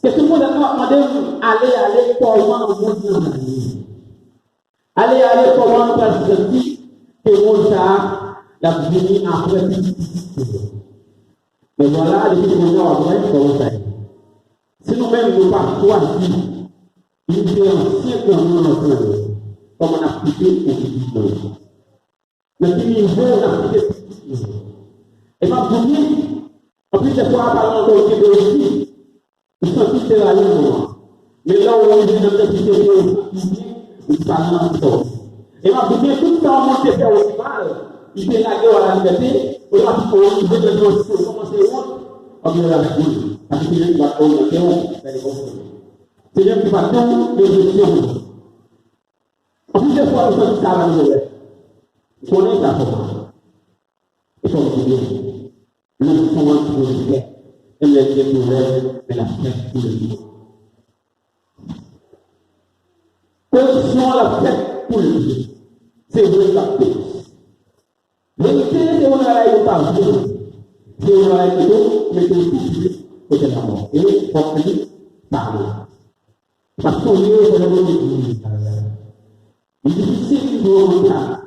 Que tout le monde a demandé aller comment on monte dans la vie. Aller comment on va se sentir que mon ça la vie après mais voilà, les gens qui ont après comment ça est. Si nous-mêmes nous pas choisi une différencier comme notre comme on a appliqué au petit mais qui niveau on a appliqué et pas pour nous, en plus des fois parlant de Québec aussi, ils sont tous là mais là où on est dans le petit ils parlent de ça. Et ma tout le temps monté faire au mal, il fait la guerre à la liberté, on va il veut de nous commencer autre, on vient la vie, parce que il va commencer c'est lui qui va tout les gestions. En plus des fois, nous sommes ça dans le il connaît ça comment. Ils sont bien. Nous sommes en train de faire. Et les découvertes, mais la fête pour le vivre. Condition la fête pour le vivre. C'est vrai la paix. Vérité, c'est on a la parole. C'est on a la tout, mais tout public, côté la mort. Et il faut que parler. Parce qu'on est dans le monde du il est difficile de vous entendre.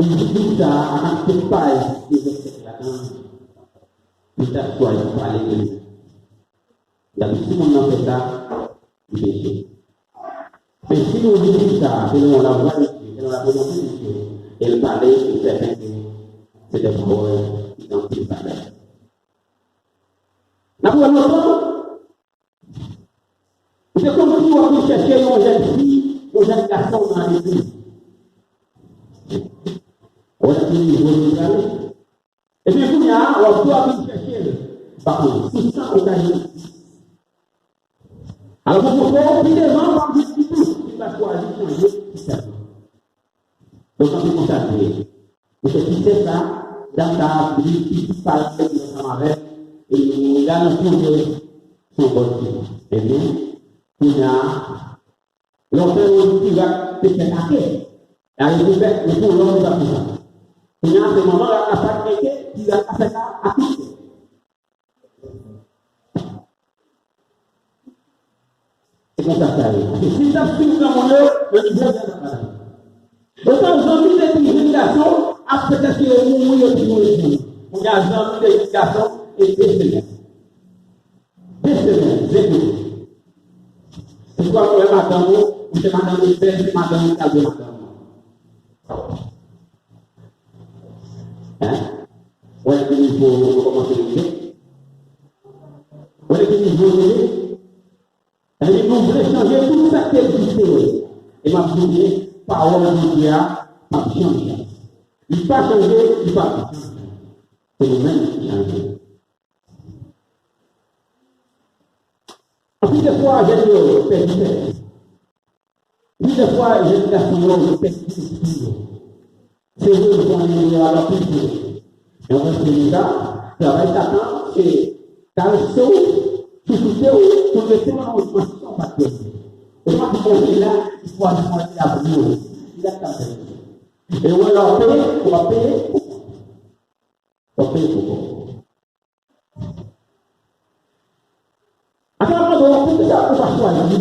Il est difficile à ne pas peut-être toi, il faut aller de lui. Il y a tout le monde dans ce cas, il péché. Mais si nous disons ça, que nous la voix de Dieu, que nous la volonté de Dieu, et le parler, c'est certain que c'est des paroles identiques à elle. La première fois, c'est comme si on veut chercher une jeune fille, une jeune garçon dans l'église. On a fini de vous parler. Et puis, il y a, on doit chercher, par contre, 600 occasions. Alors, pour faire, puis les gens vont dire tout, il va choisir changer, tout ça. Donc, on peut constater, vous faites ça, dans ta vie, qui parle de sa mère, et il y a un peu de son côté. Et bien, il y a l'autre qui va te faire attaquer. Et il fait, le pour l'homme va faire ça. Il y a ce moment-là, à chaque été, il va faire ça à tout. C'est comme ça que ça arrive. Si ça se trouve dans mon œuvre, le niveau de la maladie. Autant j'ai mis des divinations, après que c'est au moment où il y a on a jamais des divinations et des semaines. Des semaines, des jours. C'est quoi pour le matin, ou c'est madame le père, c'est madame le cadre de madame. Hein? Où est-ce qu'il faut commencer le jeu? Où est-ce qu'il faut le jeu? Et nous voulons changer tout ça qui existe. Et ma première parole de Dieu a changé. Il ne pas changé, il ne pas changé. C'est nous-mêmes qui changeons. Puis des fois, j'ai le père. Puis des fois, j'ai le garçon, le père. C'est eux qui vont aller à la culture. Et on va se dire là, travail d'attente, c'est dans le saut, tout ce pour le témoin en position factuelle. Et moi, qui suis là, il faut aller à vous. Il a tapé. Et on va leur payer, on va payer. On va payer pour. Attends, on va faire ça, on va choisir.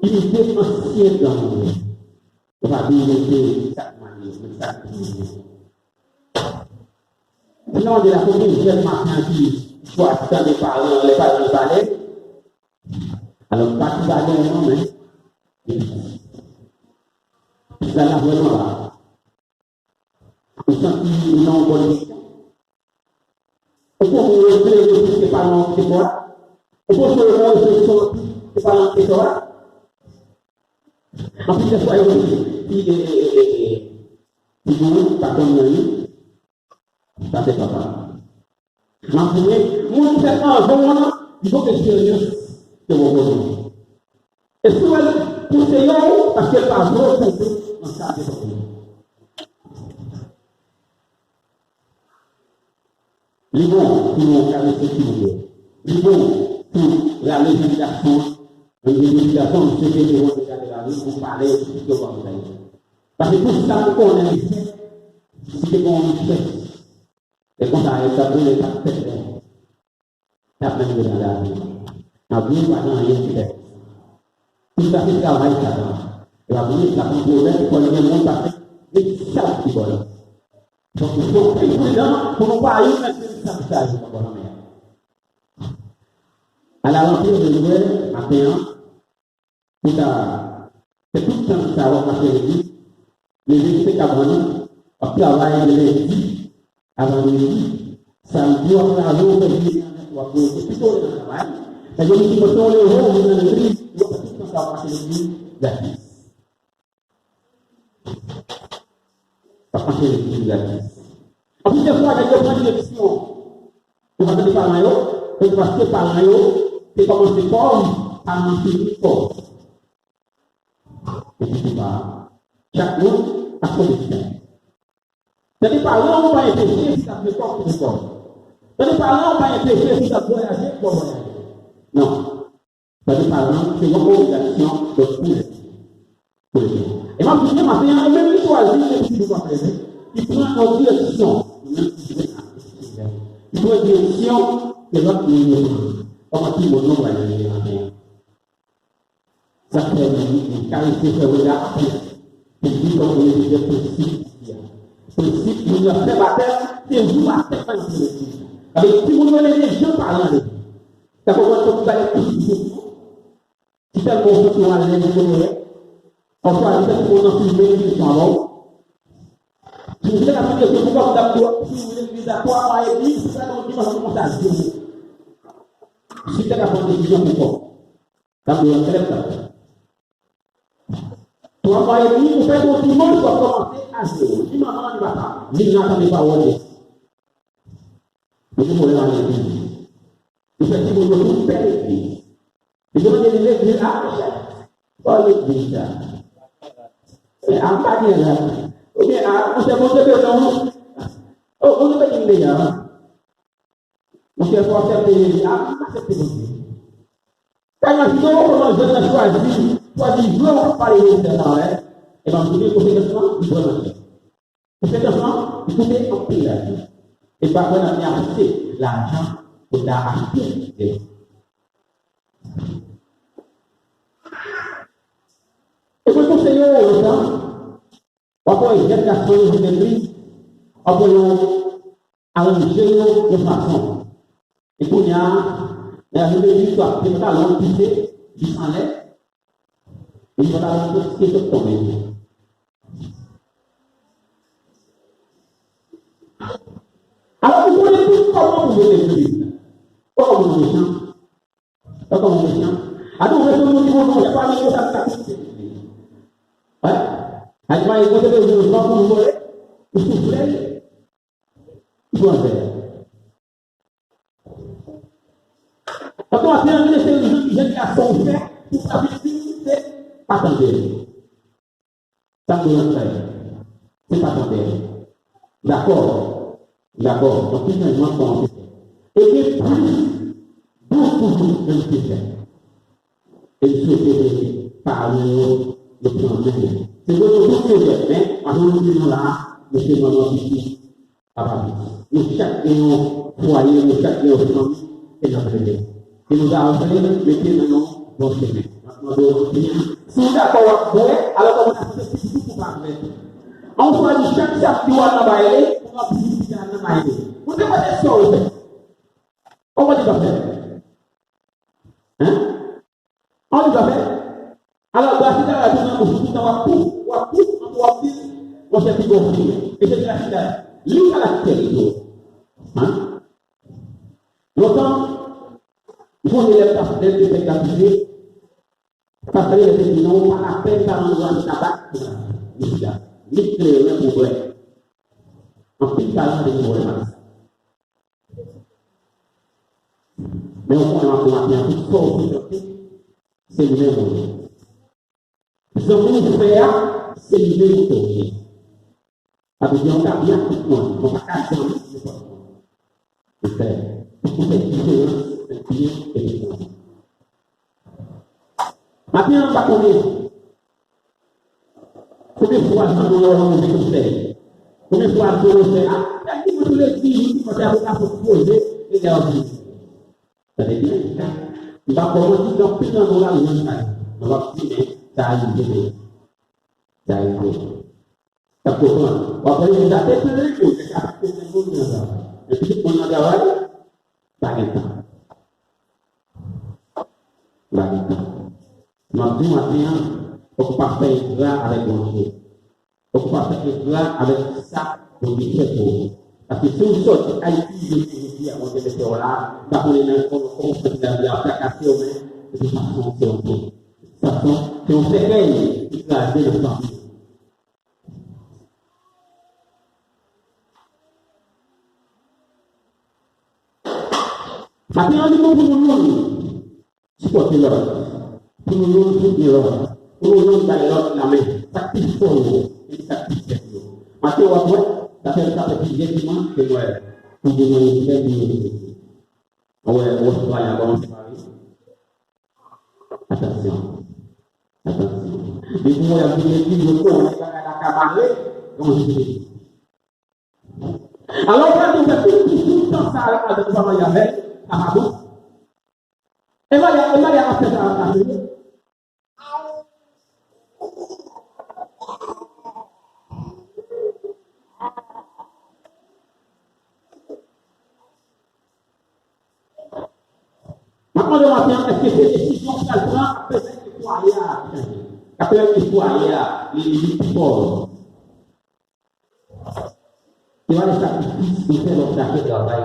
Il était ancien dans le monde. On va dire, il était chaque manière, chaque manière. Sinon, de la commune, j'ai le matin qui choisit dans les parents, les parents balais. Alors, pas tout balais, non, mais. Ça l'a vraiment là. On sent qu'il y a une bonne question. On peut vous révéler que ce n'est pas non, c'est quoi? On peut se révéler que ce n'est pas non, c'est quoi? En plus, c'est quoi? Si vous, pas comme nous, ça c'est papa. En premier, moi, c'est un bon, il faut que je sérieux de vos besoins. Et souvent, pour ces gens, parce qu'elle va retrouver dans sa vie. Les bons pour nous faire ce qu'il veut. Les bons pour la législation. Une législation, c'est que les gens de la vie pour parler de ce que vous avez. Parce que tout ça, qu'on a fait, c'est qu'on fait. Et quand ça arrive, ça peut les faire. Ça peut être dans la vie. Nabi pada yang tidak. Kita kita baik saja. Nabi lakukan boleh kalau yang mau tak bisa diboleh. So itu dah perubahan yang kita bisa diboleh. Alors puis je voulais maintenant kita ketukan cara materi les avant travail de l'équipe avant lui ça doit la journée de waktu itu travail dan jadi kita betul orang dengan negeri kita ketukan cara materi lagi materi lagi tapi dia buat ada direction tu vas te parler yo tu vas te parler yo tu commences comme à m'infini fort et puis chaque jour à condition. Jadi parlant on va réfléchir si ça fait quoi pour quoi. Jadi parlant on va réfléchir si ça peut agir pour voyager. Non. Jadi parlant c'est une obligation de pour les gens. Et moi je dis maintenant même il choisit les petits du présent. Il prend une direction. Il prend une direction que l'autre nous comment tu mon nom va y aller. Ça fait une qualité de regard. Jadi kalau ini dia prinsip dunia sebatas tentu akan terjadi. Tapi timbul oleh dia parlant. Tapi waktu kita kita mau berjuang dengan dia, apa kita mau filmer di sana. Kita akan kita buka dapur kita tua baik ini kita mau dimana kita sih. Kita akan decision itu. Tapi yang terlepas toi, vous faites tout le monde doit commencer à zéro. Dis maman, il va pas. Dis n'a pas parole. Vous voulez aller à l'église. Vous faites tout le monde tout faire l'église. Et vous allez l'église à pas l'église. Et en pas dire là. Ou bien, vous savez, vous savez, oh, vous ne faites pas déjà. Vous savez, vous acceptez, acceptez vous. Quand on dit, je vais choisir. Soit il veut parler de ça, et bien vous devez poser question, il doit marcher. Vous faites question, vous pouvez en payer la vie. Et par contre, on a acheté l'argent pour acheter. Et pour conseiller au temps, après l'éducation de l'esprit, après arranger de façon. Et pour y a une histoire qui est pas longue, qui fait du salaire. Il va la faire ce tomber. Alors, vous voulez tout comment vous voulez vivre. Comment vous voulez ça? Comment vous voulez ça? Alors, vous voulez tout le monde, il n'y a pas de chose à faire. Ouais? Alors, il faut que vous voulez, vous soufflez, il faut en faire. Quand on a terminé ces gens qui a son fait, tout ça, attendez. Ça vous l'entendez. C'est pas attendez. D'accord. D'accord. Donc, finalement, comment c'est fait. Et plus, beaucoup de gens qui fait. Et souhaitez parler de plan même. C'est votre bout de l'être, mais en nous là, nous sommes dans notre vie à Paris. Nous chacun foyer, nous chacun famille, et notre vie. Et nous avons fait, mettez maintenant dans ce chemin. Si vous êtes d'accord avec alors on a fait tout pour parler. On choisit chaque sac qui va la bailler, on va visiter la bailler. Vous devez pas être sûr. On va dire faire. Hein? On va faire. Alors, dans ce cas-là, on va tout, on va faire gonfler. Et c'est la cité. Lui, à la cité. Hein? Longtemps, il faut les élèves de spectaculaires. Parce que les gens n'ont pas la peine d'endroit de tabac. Ni créer un problème. En plus, parlant des problèmes. Mais on va bien tout sortir. C'est le même monde. Ce qu'on fait, c'est le même monde. Parce qu'on a bien tout le monde. On va casser le monde. C'est fait. Pour faire différence, c'est bien et bien. Maintenant, on va connaître. Combien de fois nous avons fait? Combien de fois nous avons fait? Ah, il faut tous les 10 jours, il faut faire un poser et leur dire. Ça veut dire, Il va commencer dans plus d'un moral de ça. On va dire, ça a été. Ça a été. Ça comprend. Après, il a fait plein de choses. Ça a fait plein de choses. Et puis, on a travaillé, ça a été. La vie. Nous disons maintenant, on peut pas faire grâce avec mon Dieu. On peut pas faire grâce avec ça pour dire que pour. Parce que si on sort Haïti, je on dit que là, ça pour les mêmes on fait la fracassée au même, de toute façon, c'est un peu. De toute façon, si on fait gagner, il va aider le temps. Maintenant, on dit pour nous, supporter l'autre. Pour nous soutenir l'autre, pour nous donner l'autre la main, sacrifier pour nous, et sacrifier pour nous. Maintenant, ça fait ça depuis directement que moi, pour nous donner une vie. On se voit à comment c'est pareil. Attention, attention. Mais pour moi, il y a une vie, on est à la camarade, comment je dis. Alors, quand on fait tout le temps ça avec le travail avec, ça va bon. Et moi, il y a fait ça à la maintenant, le matin, est-ce que c'est des décisions qu'elle prend après cette histoire après cette histoire les pauvres. Tu vas les sacrifices pour faire leur café de travail.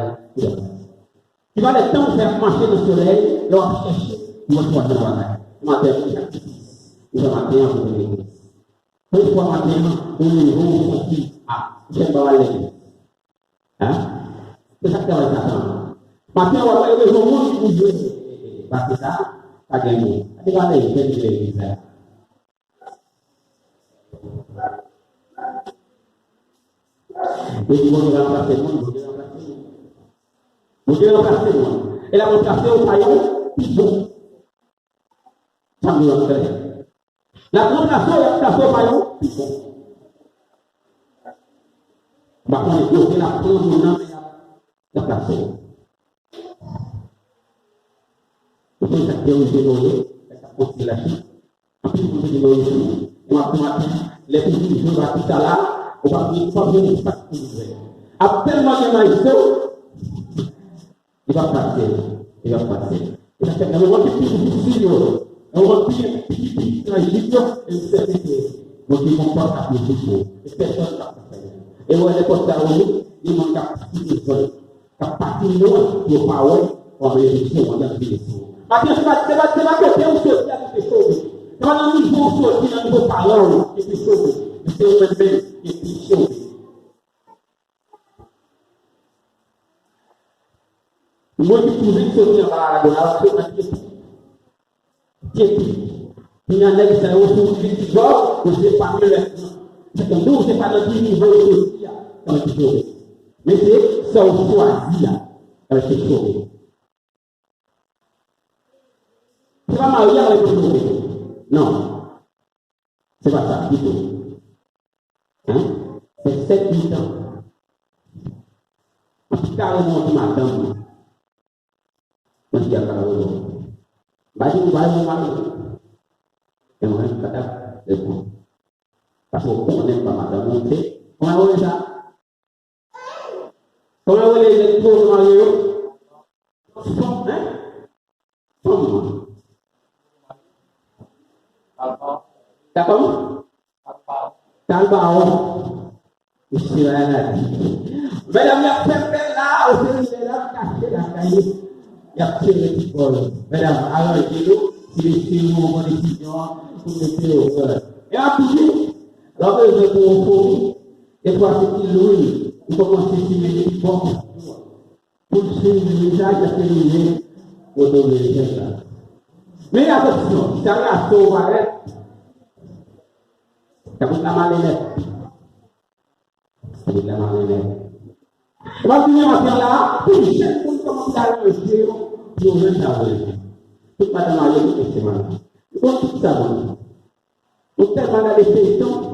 Tu vas les temps faire marcher le soleil, leur chercher pour retrouver le travail. Le matin, c'est sacrifice. Le matin, on peut l'église. Une fois matin, on est bon, on dit, ah, j'aime pas l'église. Hein? C'est ça que tu vas faire. Matin, on va aller au monde pour jouer. Parce que ça, ça gagne. Tu vas aller, c'est l'église. Et ils vont nous remplacer, vous devez remplacer moi. Et la remplacer au paillon, bon. Ça nous remplace. La remplacer au paillon, bon. Bah, on est bloqué la prendre maintenant, la placer. Vous pouvez faire des choses, ça continue la chute. En plus, vous pouvez dire ici, on va prendre les petits jours à tout ça là. On va dire, pas bien, pas tout. Après tellement de maïs, il va passer. Il va passer. Et ça fait un moment qui est plus difficile. Un moment qui est plus tragique. Et vous savez que donc ils vont pas appeler beaucoup. Et personne ne va faire. Et on est porté à nous, ils vont capter les zones. Capter les zones pour power, on va les réduire, on va les réduire. Maintenant, c'est pas que c'est un chose qui a été sauvé. C'est pas un niveau sauvé, c'est un niveau parlant qui a été sauvé. C'est un même qui est sauvé. Moi qui pouvais sortir par la bonne c'est un pied. Il y a un qui s'est retrouvé qui dit, je ne sais pas mieux maintenant. C'est comme nous, ce n'est pas notre niveau de là, quand on est sauvé. Mais c'est ça on choisit là, quand on est sauvé. C'est pas marié avec le sauvé. Non. C'est pas ça du tout. Hein? C'est 7 ans. En tout cas, on monte madame. Moi, je dis à Carolo. Bah, je vous vois, mon mari. Et on reste capable de prendre. Parce qu'on n'aime pas madame monter. Comment on est ça? Comment on est les pauvres mariés? Hein? Comment? D'accord? Talbao. Ici, là, mesdames, il y a quelqu'un là, au pays de là, caché la caille. Il y a tiré le petit bol. Mesdames, alors, dis-nous, si les filles ont une décision, pour mettre au cœur. Et à toujours, alors que je vais pour fourmi, et pour acheter l'huile, il faut commencer à tirer les petits bons pour suivre le visage à terminer au dos de l'échelle. Mais attention, ça va sauver. Ça vous la malinette. Ça vous la malinette. On va finir maintenant là, pour chaque monde commence à le jeu, pour nous savoir. Tout madame a eu c'est mal. Pour tout ça, donc tellement la décision,